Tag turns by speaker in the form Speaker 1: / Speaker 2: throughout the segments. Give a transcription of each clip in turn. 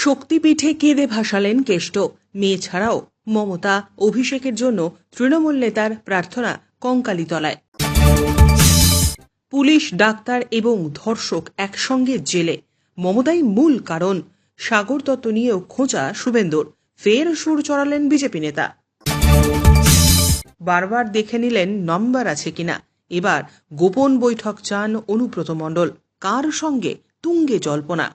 Speaker 1: শক্তিপীঠে কেঁদে ভাসালেন কেষ্ট। মেয়ে ছাড়াও মমতা, অভিষেকের জন্য তৃণমূল নেতার প্রার্থনা কঙ্কালীতলায়। পুলিশ, ডাক্তার এবং ধর্ষক একসঙ্গে জেলে, মমতাই মূল কারণ। সাগর দত্ত নিয়েও খোঁচা শুভেন্দুর, ফের সুর চড়ালেন বিজেপি নেতা। বারবার দেখে নিলেন নম্বর আছে কিনা। এবার গোপন বৈঠক চান অনুব্রত মণ্ডল, কার সঙ্গে? তুঙ্গে জল্পনা।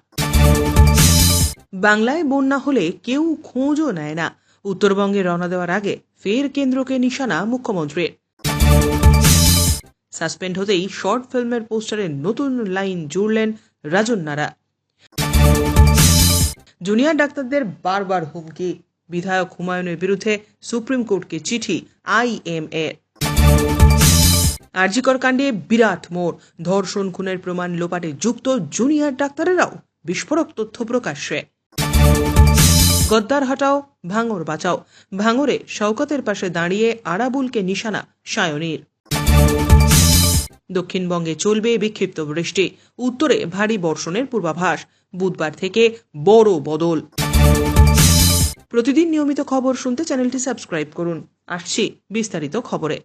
Speaker 1: বাংলায় বন্যা হলে কেউ খোঁজও নেয় না, উত্তরবঙ্গে রওনা দেওয়ার আগে ফের কেন্দ্রকে নিশানা মুখ্যমন্ত্রীর। সাসপেন্ড হতেই শর্ট ফিল্মের পোস্টারে নতুন লাইন জুড়লেন রাজন্যারা। জুনিয়র ডাক্তারদের বারবার হুমকি, বিধায়ক হুমায়ুনের বিরুদ্ধে সুপ্রিম কোর্টকে চিঠি IMA। আরজিকর কাণ্ডে বিরাট মোড়, ধর্ষণ খুনের প্রমাণ লোপাটে যুক্ত জুনিয়র ডাক্তারেরাও, বিস্ফোরক তথ্য প্রকাশ্যে। গদ্দার হটাও, ভাঙর বাঁচাও, ভাঙরে শওকতের পাশে দাঁড়িয়ে আরাবুলকে নিশানা সায়নীর। দক্ষিণবঙ্গে চলবে বিক্ষিপ্ত বৃষ্টি, উত্তরে ভারী বর্ষণের পূর্বাভাস, বুধবার থেকে বড় বদল। প্রতিদিন নিয়মিত খবর শুনতে চ্যানেলটি সাবস্ক্রাইব করুন। আসছি বিস্তারিত খবরে।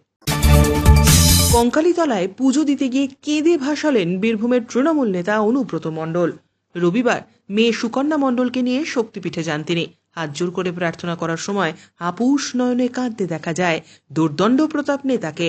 Speaker 1: কঙ্কালীতলায় পুজো দিতে গিয়ে কেঁদে ভাসালেন বীরভূমের তৃণমূল নেতা অনুব্রত মণ্ডল। রবিবার মেয়ে সুকন্যা মণ্ডলকে নিয়ে শক্তিপীঠে যান তিনি। হাত জোর করে প্রার্থনা করার সময় আপুষ নয়নে কাঁদতে দেখা যায় দুর্দণ্ড প্রতাপ নেতাকে।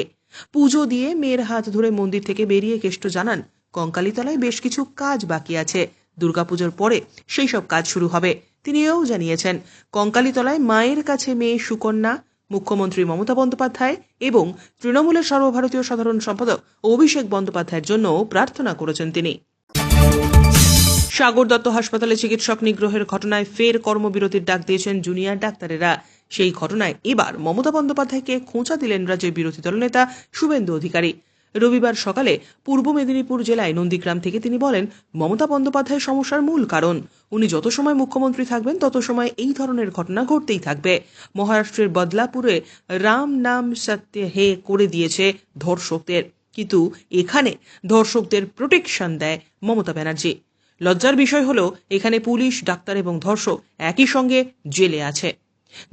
Speaker 1: পুজো দিয়ে মেয়ের হাত ধরে মন্দির থেকে বেরিয়ে কেষ্ট জানান, কঙ্কালীতলায় বেশ কিছু কাজ বাকি আছে, দুর্গাপুজোর পরে সেই সব কাজ শুরু হবে। তিনি এও জানিয়েছেন, কঙ্কালীতলায় মায়ের কাছে মেয়ে সুকন্যা, মুখ্যমন্ত্রী মমতা বন্দ্যোপাধ্যায় এবং তৃণমূলের সর্বভারতীয় সাধারণ সম্পাদক অভিষেক বন্দ্যোপাধ্যায়ের জন্য প্রার্থনা করেছেন তিনি। সাগর দত্ত হাসপাতালে চিকিৎসক নিগ্রহের ঘটনায় ফের কর্মবিরতির ডাক দিয়েছেন জুনিয়র ডাক্তারেরা। সেই ঘটনায় এবার মমতা বন্দ্যোপাধ্যায়কে খোঁচা দিলেন রাজ্যের বিরোধী দলনেতা শুভেন্দু অধিকারী। রবিবার সকালে পূর্ব মেদিনীপুর জেলায় নন্দীগ্রাম থেকে তিনি বলেন, মমতা বন্দ্যোপাধ্যায় সমস্যার মূল কারণ। উনি যত সময় মুখ্যমন্ত্রী থাকবেন তত সময় এই ধরনের ঘটনা ঘটতেই থাকবে। মহারাষ্ট্রের বদলাপুরে রাম নাম সত্য হে করে দিয়েছে ধর্ষকদের, কিন্তু এখানে ধর্ষকদের প্রোটেকশন দেয় মমতা ব্যানার্জি। লজ্জার বিষয় হলো, এখানে পুলিশ, ডাক্তার এবং ধর্ষক একই সঙ্গে জেলে আছে।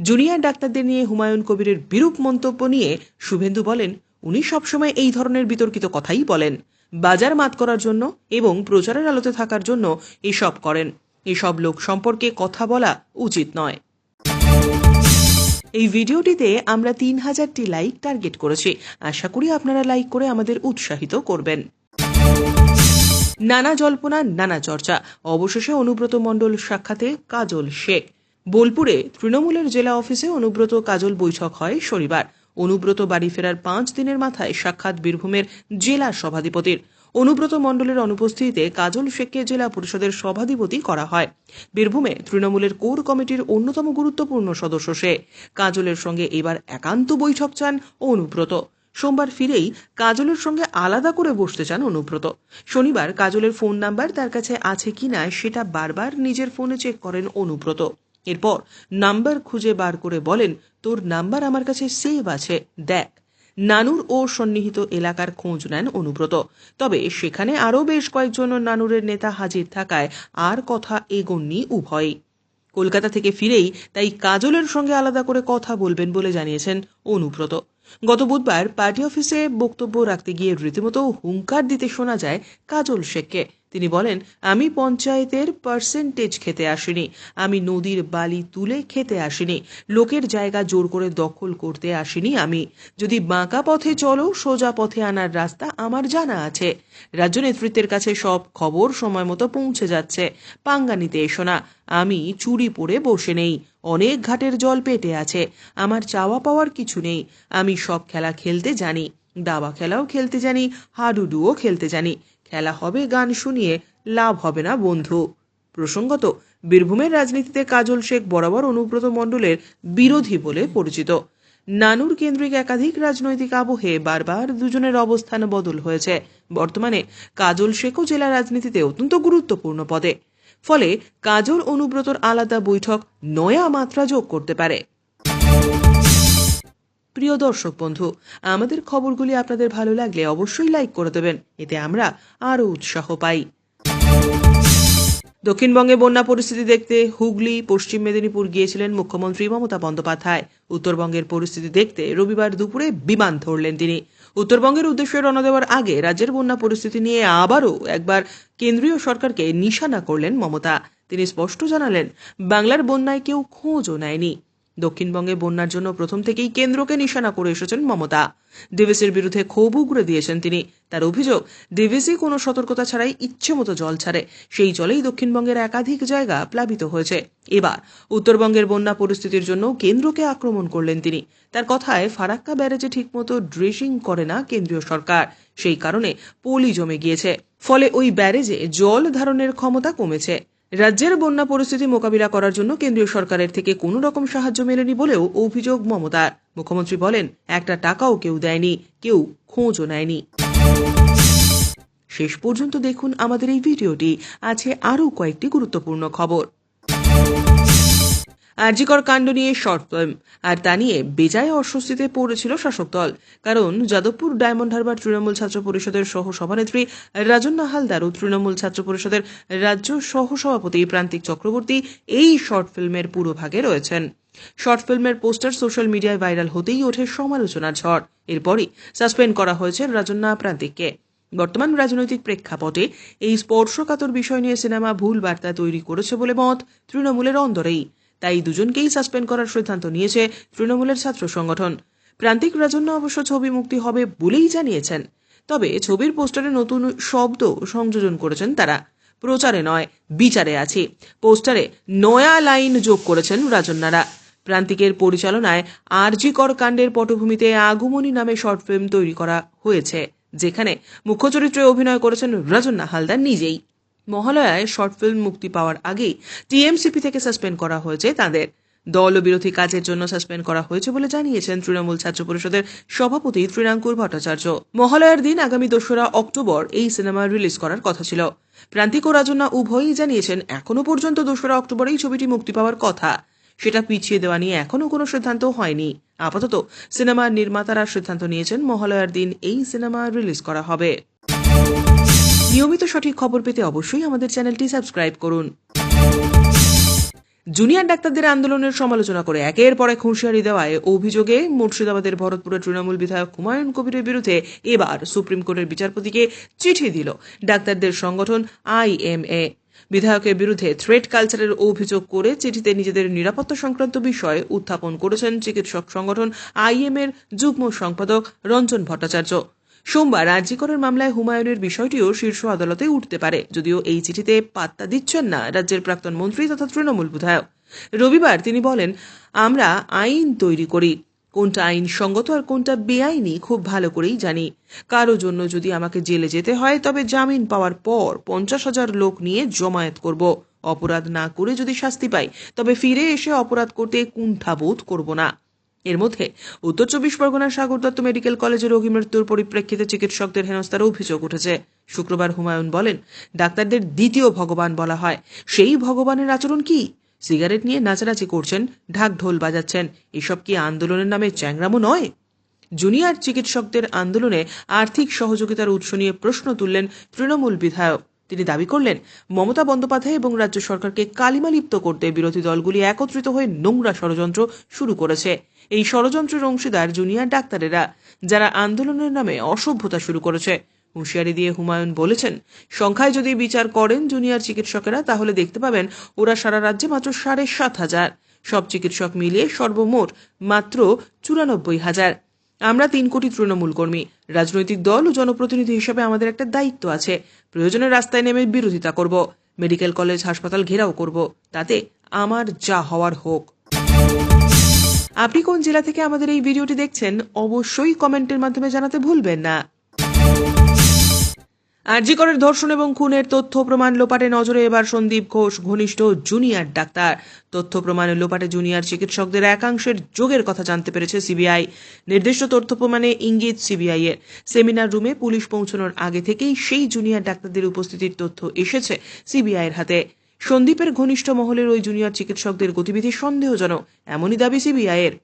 Speaker 1: জুনিয়র ডাক্তারদের নিয়ে হুমায়ুন কবিরের বিরূপ মন্তব্য নিয়ে শুভেন্দু বলেন, উনি সবসময় এই ধরনের বিতর্কিত কথাই বলেন, বাজার মাত করার জন্য এবং প্রচারের আলোতে থাকার জন্য এসব করেন। এসব লোক সম্পর্কে কথা বলা উচিত নয়। এই ভিডিওটিতে আমরা 3000টি লাইক টার্গেট করেছি। আশা করি আপনারা লাইক করে আমাদের উৎসাহিত করবেন। নানা জল্পনা, নানা চর্চা, অবশেষে অনুব্রত মণ্ডল সাক্ষাতে কাজল শেখ। বোলপুরে তৃণমূলের জেলা অফিসে অনুব্রত কাজল বৈঠক হয় শনিবার। অনুব্রত বাড়ি ফেরার 5 দিনের মাথায় সাক্ষাৎ বীরভূমের জেলা সভাধিপতির। অনুব্রত মণ্ডলের অনুপস্থিতিতে কাজল শেখকে জেলা পরিষদের সভাধিপতি করা হয়। বীরভূমে তৃণমূলের কোর কমিটির অন্যতম গুরুত্বপূর্ণ সদস্য সে। কাজলের সঙ্গে এবার একান্ত বৈঠক চান অনুব্রত। সোমবার ফিরেই কাজলের সঙ্গে আলাদা করে বসতে চান অনুব্রত। শনিবার কাজলের ফোন নাম্বার তার কাছে আছে কিনা সেটা বারবার নিজের ফোনে চেক করেন অনুব্রত। এরপর নাম্বার খুঁজে বার করে বলেন, তোর নাম্বার আমার কাছে সেভ আছে, দেখ। নানুর ও সন্নিহিত এলাকার খোঁজ নেন অনুব্রত। তবে সেখানে আরও বেশ কয়েকজন নানুরের নেতা হাজির থাকায় আর কথা এগোননি উভয়ই। কলকাতা থেকে ফিরেই তাই কাজলের সঙ্গে আলাদা করে কথা বলবেন বলে জানিয়েছেন অনুব্রত। গত বুধবার পার্টি অফিসে বক্তব্য রাখতে গিয়ে রীতিমতো হুঙ্কার দিতে শোনা যায় কাজল শেখকে। তিনি বলেন, আমি পঞ্চায়েতের পার্সেন্টেজ খেতে আসিনি, আমি নদীর বালি তুলে খেতে আসিনি, লোকের জায়গা জোর করে দখল করতে আসিনি। আমি যদি বাঁকা পথে চলো, সোজা পথে আনার রাস্তা আমার জানা আছে। রাজ্য নেতৃত্বের কাছে সব খবর সময় মতো পৌঁছে যাচ্ছে, পাঙ্গা নিতে এসো না। আমি চুরি পরে বসে নেই, অনেক ঘাটের জল পেটে আছে, আমার চাওয়া পাওয়ার কিছু নেই। আমি সব খেলা খেলতে জানি, দাবা খেলাও খেলতে জানি, হাডুডুও খেলতে জানি। খেলা হবে গান শুনিয়ে, লাভ হবে না বন্ধু। প্রসঙ্গত, বীরভূমের রাজনীতিতে কাজল শেখ বরাবর অনুব্রত মণ্ডলের বিরোধী বলে পরিচিত। নানুর কেন্দ্রিক একাধিক রাজনৈতিক আবহে বারবার দুজনের অবস্থান বদল হয়েছে। বর্তমানে কাজল শেখও জেলা রাজনীতিতে অত্যন্ত গুরুত্বপূর্ণ পদে। ফলে কাজল অনুব্রতর আলাদা বৈঠক নয়া মাত্রা যোগ করতে পারে। প্রিয় দর্শক বন্ধু, আমাদের খবরগুলি আপনাদের ভালো লাগলে অবশ্যই লাইক করে দেবেন, এতে আমরা আরও উৎসাহ পাই। দক্ষিণবঙ্গে বন্যা পরিস্থিতি দেখতে হুগলি, পশ্চিম মেদিনীপুর গিয়েছিলেন মুখ্যমন্ত্রী মমতা বন্দ্যোপাধ্যায়। উত্তরবঙ্গের পরিস্থিতি দেখতে রবিবার দুপুরে বিমান ধরলেন তিনি। উত্তরবঙ্গের উদ্দেশ্যে রওনা দেওয়ার আগে রাজ্যের বন্যা পরিস্থিতি নিয়ে আবারও একবার কেন্দ্রীয় সরকারকে নিশানা করলেন মমতা। তিনি স্পষ্ট জানালেন, বাংলার বন্যায় কেউ খোঁজও নেয়নি। দক্ষিণবঙ্গে বন্যার জন্য প্রথম থেকেই কেন্দ্রকে নিশানা করে এসেছেন মমতা। ডিভিসির বিরুদ্ধে ক্ষোভ উগরে দিয়েছেন তিনি। তার অভিযোগ, ডিভিসি কোনো সতর্কতা ছাড়াই ইচ্ছেমতো জল ছাড়ে, সেই জলেই দক্ষিণবঙ্গের একাধিক জায়গা প্লাবিত হয়েছে। এবার উত্তরবঙ্গের বন্যা পরিস্থিতির জন্য কেন্দ্রকে আক্রমণ করলেন তিনি। তার কথায়, ফারাক্কা ব্যারেজে ঠিকমতো ড্রেসিং করে না কেন্দ্রীয় সরকার, সেই কারণে পলি জমে গিয়েছে, ফলে ওই ব্যারেজে জল ধারণের ক্ষমতা কমেছে। রাজ্যের বন্যা পরিস্থিতি মোকাবিলা করার জন্য কেন্দ্রীয় সরকারের থেকে কোনো রকম সাহায্য মেলেনি বলেও অভিযোগ মমতার। মুখ্যমন্ত্রী বলেন, একটা টাকাও কেউ দেয়নি, কেউ খোঁজও নেয়নি। শেষ পর্যন্ত দেখুন আমাদের এই ভিডিওটি। আছে আরও কয়েকটি গুরুত্বপূর্ণ খবর। আরজিকর কাণ্ড নিয়ে শর্ট ফিল্ম, আর তা নিয়ে বেজায় অস্বস্তিতে পড়েছিল শাসক দল। কারণ যাদবপুর ডায়মন্ড হারবার তৃণমূল ছাত্র পরিষদের সহ সভানেত্রী রাজন্না হালদার ও তৃণমূল ছাত্র পরিষদের রাজ্য সহ সভাপতি প্রান্তিক চক্রবর্তী এই শর্ট ফিল্মের পুরো ভাগে রয়েছেন। শর্ট ফিল্মের পোস্টার সোশ্যাল মিডিয়ায় ভাইরাল হতেই ওঠে সমালোচনার ঝড়। এরপরই সাসপেন্ড করা হয়েছে রাজন্না প্রান্তিককে। বর্তমান রাজনৈতিক প্রেক্ষাপটে এই স্পর্শকাতর বিষয় নিয়ে সিনেমা ভুল বার্তা তৈরি করেছে বলে মত তৃণমূলের অন্দরেই। তাই দুজনকেই সাসপেন্ড করার সিদ্ধান্ত নিয়েছে তৃণমূলের ছাত্র সংগঠন। প্রান্তিক রাজন্না অবশ্য ছবি মুক্তি হবে বলেই জানিয়েছেন। তবে ছবির পোস্টারে নতুন শব্দ সংযোজন করেছেন তারা। প্রচারে নয়, বিচারে আছি পোস্টারে নয়া লাইন যোগ করেছেন রাজন্নারা। প্রান্তিকের পরিচালনায় আরজিকর কাণ্ডের পটভূমিতে আগমনী নামে শর্ট ফিল্ম তৈরি করা হয়েছে, যেখানে মুখ্য চরিত্রে অভিনয় করেছেন রাজন্না হালদার নিজেই। মহালয়ায় শর্ট ফিল্ম মুক্তি পাওয়ার আগেই টিএমসিপি থেকে সাসপেন্ড করা হয়েছে তাদের। দল ও বিরোধী কাজের জন্য সাসপেন্ড করা হয়েছে বলে জানিয়েছেন তৃণমূল ছাত্র পরিষদের সভাপতি তৃণাঙ্কুর ভট্টাচার্য। মহালয়ার দিন আগামী 2রা অক্টোবর এই সিনেমা রিলিজ করার কথা ছিল। প্রান্তিক ও রাজন্না উভয়ই জানিয়েছেন এখনো পর্যন্ত 2রা অক্টোবর এই ছবিটি মুক্তি পাওয়ার কথা। সেটা পিছিয়ে দেওয়া নিয়ে এখনো কোনো সিদ্ধান্ত হয়নি। আপাতত সিনেমার নির্মাতারা সিদ্ধান্ত নিয়েছেন মহালয়ার দিন এই সিনেমা রিলিজ করা হবে। নিয়মিত সঠিক খবর পেতে অবশ্যই আমাদের চ্যানেলটি সাবস্ক্রাইব করুন। জুনিয়র ডাক্তারদের আন্দোলনের সমালোচনা করে একের পর এক হুঁশিয়ারি দেওয়ায় অভিযোগে মুর্শিদাবাদের ভরতপুরের তৃণমূল বিধায়ক হুমায়ুন কবিরের বিরুদ্ধে এবার সুপ্রিম কোর্টের বিচারপতিকে চিঠি দিল ডাক্তারদের সংগঠন IMA। বিধায়কের বিরুদ্ধে থ্রেট কালচারের অভিযোগ করে চিঠিতে নিজেদের নিরাপত্তা সংক্রান্ত বিষয় উত্থাপন করেছেন চিকিৎসক সংগঠন IMA এর যুগ্ম সম্পাদক রঞ্জন ভট্টাচার্য। সোমবার আরজিকরের মামলায় হুমায়ুনের বিষয়টিও শীর্ষ আদালতে উঠতে পারে, যদিও এই চিঠিতে পাত্তা দিচ্ছেন না রাজ্যের প্রাক্তন মন্ত্রী তথা তৃণমূল বিধায়ক। রবিবার তিনি বলেন, আমরা আইন তৈরি করি, কোনটা আইন সঙ্গত আর কোনটা বেআইনি খুব ভালো করেই জানি। কারো জন্য যদি আমাকে জেলে যেতে হয় তবে জামিন পাওয়ার পর 50,000 লোক নিয়ে জমায়েত করব। অপরাধ না করে যদি শাস্তি পাই তবে ফিরে এসে অপরাধ করতে কুণ্ঠাবোধ করব না। এর মধ্যে উত্তর 24 পরগনার সাগর দত্ত মেডিকেল কলেজে রোগী মৃত্যুর পরিপ্রেক্ষিতে চিকিৎসকদের হেনস্থার অভিযোগ উঠেছে। শুক্রবার হুমায়ুন বলেন, ডাক্তারদের দ্বিতীয় ভগবান বলা হয়, সেই ভগবানের আচরণ কি? সিগারেট নিয়ে নাচানাচি করছেন, ঢাক ঢোল বাজাচ্ছেন, এসব কি আন্দোলনের নামে চ্যাংরামো নয়? জুনিয়র চিকিৎসকদের আন্দোলনে আর্থিক সহযোগিতার উৎস নিয়ে প্রশ্ন তুললেন তৃণমূল বিধায়ক। তিনি দাবি করলেন, মমতা বন্দ্যোপাধ্যায় এবং রাজ্য সরকারকে কালিমালিপ্ত করতে বিরোধী দলগুলি একত্রিত হয়ে নোংরা ষড়যন্ত্র শুরু করেছে। এই ষড়যন্ত্রের অংশীদার জুনিয়র ডাক্তারেরা, যারা আন্দোলনের নামে অসভ্যতা শুরু করেছে। হুঁশিয়ারি দিয়ে হুমায়ুন বলেছেন, সংখ্যায় যদি বিচার করেন জুনিয়র চিকিৎসকেরা তাহলে দেখতে পাবেন ওরা সারা রাজ্যে মাত্র 7,500। সব চিকিৎসক মিলিয়ে সর্বমোট মাত্র 94,000। আমরা 3 কোটি তৃণমূল কর্মী। রাজনৈতিক দল ও জনপ্রতিনিধি হিসেবে আমাদের একটা দায়িত্ব আছে। প্রয়োজনে রাস্তায় নেমে বিরোধিতা করব, মেডিকেল কলেজ হাসপাতাল ঘেরাও করব, তাতে আমার যা হওয়ার হোক। আপনি কোন জেলা থেকে আমাদের এই ভিডিওটি দেখছেন অবশ্যই কমেন্টের মাধ্যমে জানাতে ভুলবেন না। আরজিকরের ধর্ষণ এবং খুনের তথ্য প্রমাণ লোপাটে নজরে এবার সন্দীপ ঘোষ ঘনিষ্ঠ জুনিয়র ডাক্তার। তথ্য প্রমাণ লোপাটে জুনিয়র চিকিৎসকদের একাংশের যোগের কথা জানতে পেরেছে সিবিআই। নির্দিষ্ট তথ্য প্রমাণে ইঙ্গিত সিবিআই এর। সেমিনার রুমে পুলিশ পৌঁছানোর আগে থেকেই সেই জুনিয়র ডাক্তারদের উপস্থিতির তথ্য এসেছে সিবিআই এর হাতে। সন্দীপের ঘনিষ্ঠ মহলের ওই জুনিয়র চিকিৎসকদের গতিবিধি সন্দেহজনক, এমনই দাবি সিবিআই এর।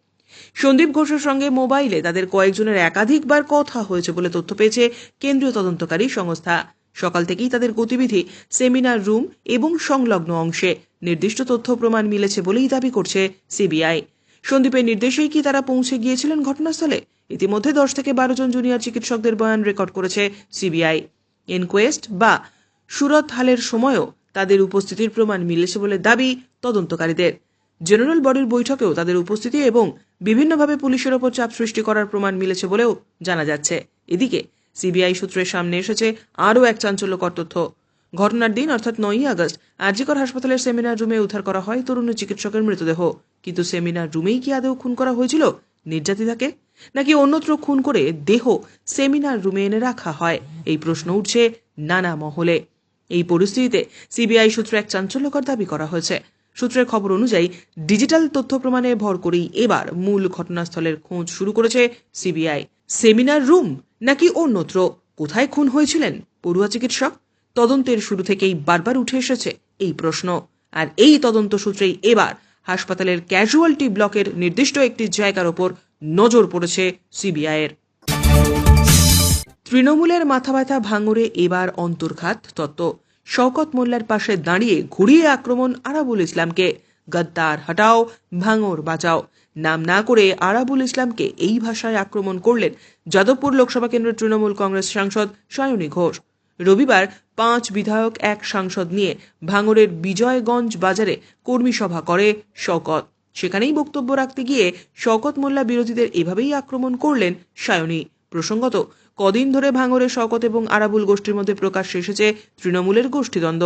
Speaker 1: সন্দীপ ঘোষের সঙ্গে মোবাইলে তাদের কয়েকজনের একাধিকবার কথা হয়েছে বলে তথ্য পেয়েছে কেন্দ্রীয় তদন্তকারী সংস্থা। সকাল থেকেই তাদের গতিবিধি সেমিনার রুম এবং সংলগ্ন অংশে। নির্দিষ্ট তথ্য প্রমাণ মিলেছে বলেই দাবি করছে সিবিআই। সন্দীপের নির্দেশেই কি তারা পৌঁছে গিয়েছিলেন ঘটনাস্থলে? ইতিমধ্যে 10 থেকে 12 জন জুনিয়র চিকিৎসকদের বয়ান রেকর্ড করেছে সিবিআই। ইনকোয়েস্ট বা সুরত হালের সময়ও তাদের উপস্থিতির প্রমাণ মিলেছে বলে দাবি তদন্তকারীদের। জেনারেল বডির বৈঠকেও তাদের উপস্থিতি এবং বিভিন্নভাবে পুলিশের ওপর চাপ সৃষ্টি করার প্রমাণ মিলেছে বলেও জানা যাচ্ছে। এদিকে সিবিআই সূত্রের সামনে এসেছে আরও এক চাঞ্চল্যকর তথ্য। ঘটনার দিন অর্থাৎ 9ই আগস্ট আরজিকর হাসপাতালের সেমিনার রুমে উদ্ধার করা হয় তরুণ চিকিৎসকের মৃতদেহ। কিন্তু সেমিনার রুমেই কি আদৌ খুন করা হয়েছিল নির্যাতিতাকে, নাকি অন্যত্র খুন করে দেহ সেমিনার রুমে এনে রাখা হয়? এই প্রশ্ন উঠছে নানা মহলে। এই পরিস্থিতিতে সিবিআই সূত্রে এক চাঞ্চল্যকর দাবি করা হয়েছে। সূত্রের খবর অনুযায়ী ডিজিটাল তথ্য প্রমাণে ভর করেই এবার মূল ঘটনাস্থলের খোঁজ শুরু করেছে সিবিআই। সেমিনার রুম নাকি অন্যত্র? কোথায় খুন হয়েছিলেন পড়ুয়া চিকিৎসক? তদন্তের শুরু থেকেই বারবার উঠে এসেছে এই প্রশ্ন। আর এই তদন্ত সূত্রেই এবার হাসপাতালের ক্যাজুয়ালিটি ব্লকের নির্দিষ্ট একটি জায়গার ওপর নজর পড়েছে সিবিআইয়ের। তৃণমূলের মাথা ব্যথা ভাঙড়ে এবার অন্তর্ঘাত তত্ত্ব। শওকত মোল্লার পাশে দাঁড়িয়ে ঘুরিয়ে আক্রমণ আরাবুল ইসলামকে। গদ্দার হটাও, ভাঙড় বাঁচাও নাম না করে আরাবুল ইসলামকে এই ভাষায় আক্রমণ করলেন যাদবপুর লোকসভা কেন্দ্রের তৃণমূল কংগ্রেস সাংসদ সায়নী ঘোষ। রবিবার 5 বিধায়ক 1 সাংসদ নিয়ে ভাঙড়ের বিজয়গঞ্জ বাজারে কর্মী সভা করে শওকত। সেখানেই বক্তব্য রাখতে গিয়ে শওকত মোল্লা বিরোধীদের এভাবেই আক্রমণ করলেন সায়নী। প্রসঙ্গত, কদিন ধরে ভাঙড়ে শওকত এবং আরাবুল গোষ্ঠীর মধ্যে প্রকাশ্যে এসেছে তৃণমূলের গোষ্ঠীদ্বন্দ্ব।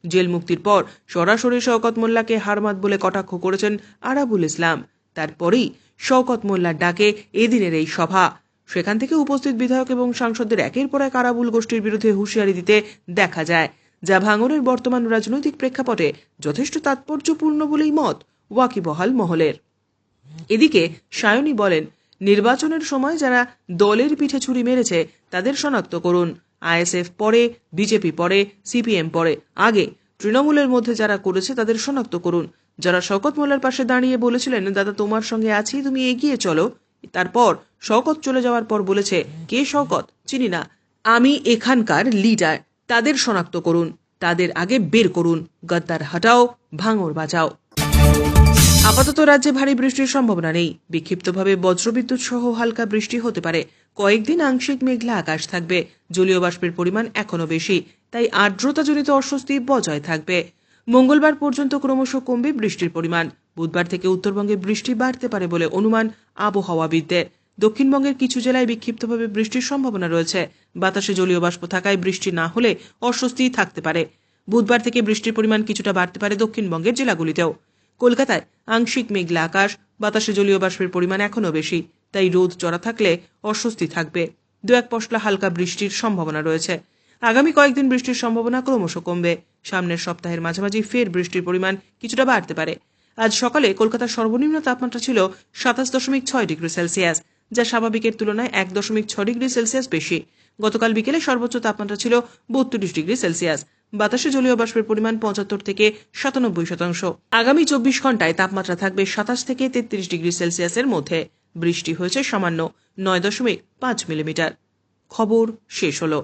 Speaker 1: জেল মুক্তির পর সরাসরি শওকত মোল্লাকে হারমাত বলে কটাক্ষ করেছেন আরাবুল ইসলাম। তারপরেই শওকত মোল্লার ডাকে এদিনের এই সভা। সেখান থেকে উপস্থিত বিধায়ক এবং সাংসদদের একের পর এক আরাবুল গোষ্ঠীর বিরুদ্ধে হুঁশিয়ারি দিতে দেখা যায়, যা ভাঙড়ের বর্তমান রাজনৈতিক প্রেক্ষাপটে যথেষ্ট তাৎপর্যপূর্ণ বলেই মত ওয়াকিবহাল মহলের। এদিকে সায়নী বলেন, নির্বাচনের সময় যারা দলের পিঠে ছুরি মেরেছে তাদের শনাক্ত করুন। আইএসএফ পরে, বিজেপি পরে, সিপিএম পরে, আগে তৃণমূলের মধ্যে যারা করেছে তাদের শনাক্ত করুন। যারা শওকত মোল্লার পাশে দাঁড়িয়ে বলেছিলেন দাদা তোমার সঙ্গে আছি, তুমি এগিয়ে চলো, তারপর শওকত চলে যাওয়ার পর বলেছে কে শওকত, চিনি না, আমি এখানকার লিডার, তাদের শনাক্ত করুন, তাদের আগে বের করুন। গদ্দার হটাও, ভাঙড় বাঁচাও। আপাতত রাজ্যে ভারী বৃষ্টির সম্ভাবনা নেই। বিক্ষিপ্তভাবে বজ্রবিদ্যুৎ সহ হালকা বৃষ্টি হতে পারে। কয়েকদিন আংশিক মেঘলা আকাশ থাকবে। জলীয় বাষ্পের পরিমাণ এখনো বেশি, তাই আর্দ্রতাজনিত অস্বস্তি বজায় থাকবে। মঙ্গলবার পর্যন্ত ক্রমশ কমবে বৃষ্টির পরিমাণ। বুধবার থেকে উত্তরবঙ্গে বৃষ্টি বাড়তে পারে বলে অনুমান আবহাওয়াবিদদের। দক্ষিণবঙ্গের কিছু জেলায় বিক্ষিপ্তভাবে বৃষ্টির সম্ভাবনা রয়েছে। বাতাসে জলীয় বাষ্প থাকায় বৃষ্টি না হলে অস্বস্তি থাকতে পারে। বুধবার থেকে বৃষ্টির পরিমাণ কিছুটা বাড়তে পারে দক্ষিণবঙ্গের জেলাগুলিতেও। কলকাতায় আংশিক মেঘলা আকাশ, বাতাসে জলীয় বাষ্পের পরিমাণ এখনো বেশি, তাই রোদ চড়া থাকলে অস্বস্তি থাকবে। 2-1 পশলা হালকা বৃষ্টির সম্ভাবনা রয়েছে। আগামী কয়েকদিন বৃষ্টির সম্ভাবনা ক্রমশ কমবে। সামনের সপ্তাহের মাঝামাঝি ফের বৃষ্টির পরিমাণ কিছুটা বাড়তে পারে। আজ সকালে কলকাতার সর্বনিম্ন তাপমাত্রা ছিল 27.6 ডিগ্রি সেলসিয়াস, যা স্বাভাবিকের তুলনায় 1.6 ডিগ্রি সেলসিয়াস বেশি। গতকাল বিকেলে সর্বোচ্চ তাপমাত্রা ছিল 32 ডিগ্রি সেলসিয়াস। বাতাসে জলীয় বাষ্পের পরিমাণ 75 থেকে 97%। আগামী 24 ঘন্টায় তাপমাত্রা থাকবে 27 থেকে 33 ডিগ্রি সেলসিয়াসের মধ্যে। বৃষ্টি হয়েছে সামান্য 9.5 মিলিমিটার। খবর শেষ হলো।